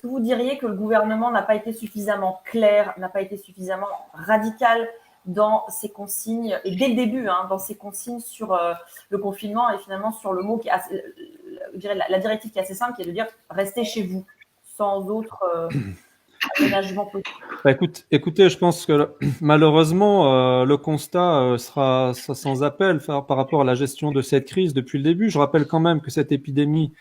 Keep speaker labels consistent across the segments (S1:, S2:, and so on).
S1: que vous diriez que le gouvernement n'a pas été suffisamment clair, n'a pas été suffisamment radical dans ses consignes, et dès le début, dans ses consignes sur le confinement et finalement sur le mot qui est assez, je dirais la directive qui est assez simple, qui est de dire restez chez vous, sans autre aménagement possible.
S2: Bah, écoutez, je pense que malheureusement, le constat sera sans appel par rapport à la gestion de cette crise depuis le début. Je rappelle quand même que cette épidémie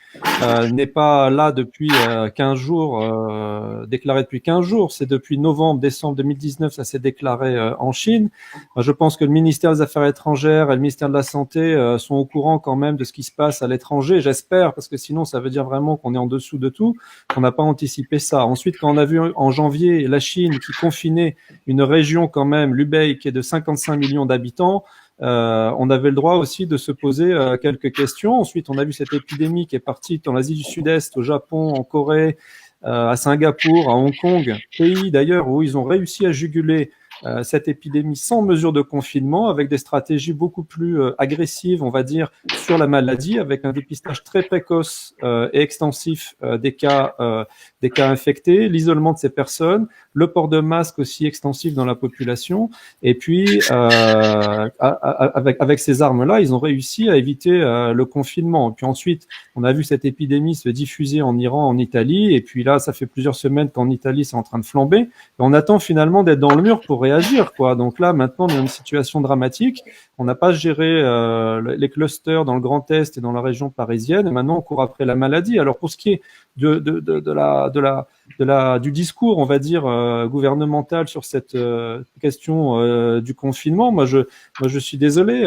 S2: n'est pas là depuis 15 jours, déclarée depuis 15 jours. C'est depuis novembre, décembre 2019, ça s'est déclaré en Chine. Je pense que le ministère des Affaires étrangères et le ministère de la Santé sont au courant quand même de ce qui se passe à l'étranger. J'espère, parce que sinon, ça veut dire vraiment qu'on est en dessous de tout, qu'on n'a pas anticipé ça. Ensuite, quand on a vu en janvier la Chine qui confinait une région quand même, l'Hubei, qui est de 55 millions d'habitants, on avait le droit aussi de se poser quelques questions. Ensuite, on a vu cette épidémie qui est partie dans l'Asie du Sud-Est, au Japon, en Corée, à Singapour, à Hong Kong, pays d'ailleurs où ils ont réussi à juguler cette épidémie sans mesure de confinement, avec des stratégies beaucoup plus agressives, on va dire, sur la maladie, avec un dépistage très précoce et extensif des cas infectés, l'isolement de ces personnes, le port de masque aussi extensif dans la population, et puis avec ces armes-là, ils ont réussi à éviter le confinement. Et puis ensuite, on a vu cette épidémie se diffuser en Iran, en Italie, et puis là, ça fait plusieurs semaines qu'en Italie, c'est en train de flamber. Et on attend finalement d'être dans le mur pour réagir, quoi. Donc là, maintenant, on est dans une situation dramatique. On n'a pas géré les clusters dans le Grand Est et dans la région parisienne. Et maintenant, on court après la maladie. Alors pour ce qui est du discours, on va dire gouvernemental sur cette question du confinement, moi je suis désolé.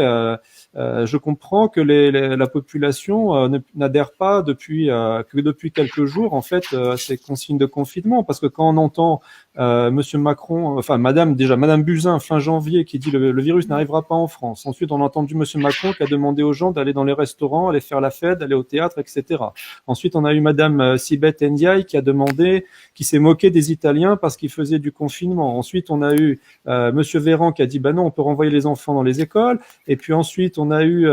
S2: Je comprends que la population n'adhère pas que depuis quelques jours en fait à ces consignes de confinement, parce que quand on entend Monsieur Macron, enfin Madame Buzyn fin janvier qui dit le virus n'arrivera pas en France. Ensuite, on a entendu Monsieur Macron qui a demandé aux gens d'aller dans les restaurants, aller faire la fête, aller au théâtre, etc. Ensuite, on a eu Madame Sibeth Ndiaye qui s'est moqué des Italiens parce qu'ils faisaient du confinement. Ensuite, on a eu Monsieur Véran qui a dit non, on peut renvoyer les enfants dans les écoles. Et puis ensuite, on a eu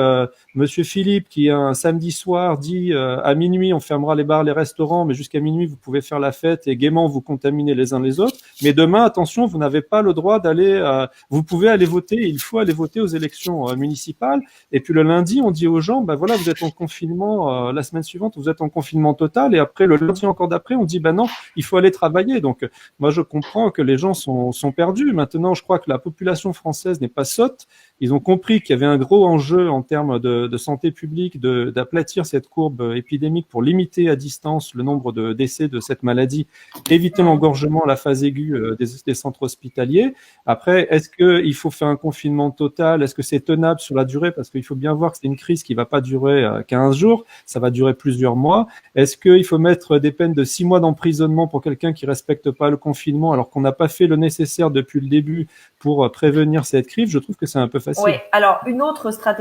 S2: Monsieur Philippe qui un samedi soir dit à minuit on fermera les bars, les restaurants, mais jusqu'à minuit vous pouvez faire la fête et gaiement vous contaminer les uns les autres. Mais demain, attention, vous n'avez pas le droit d'aller. Vous pouvez aller voter. Il faut aller voter aux élections municipales. Et puis le lundi, on dit aux gens, ben voilà, vous êtes en confinement. La semaine suivante, vous êtes en confinement total. Et après, le lundi encore d'après, on dit, ben non, il faut aller travailler. Donc, moi, je comprends que les gens sont perdus. Maintenant, je crois que la population française n'est pas sotte. Ils ont compris qu'il y avait un gros enjeu en termes de santé publique, d'aplatir cette courbe épidémique pour limiter à distance le nombre de décès de cette maladie, éviter l'engorgement, la phase aiguë des centres hospitaliers. Après, est-ce qu'il faut faire un confinement total? Est-ce que c'est tenable sur la durée? Parce qu'il faut bien voir que c'est une crise qui ne va pas durer 15 jours, ça va durer plusieurs mois. Est-ce qu'il faut mettre des peines de 6 mois d'emprisonnement pour quelqu'un qui ne respecte pas le confinement alors qu'on n'a pas fait le nécessaire depuis le début pour prévenir cette crise? Je trouve que c'est un peu facile.
S1: Oui, alors une autre stratégie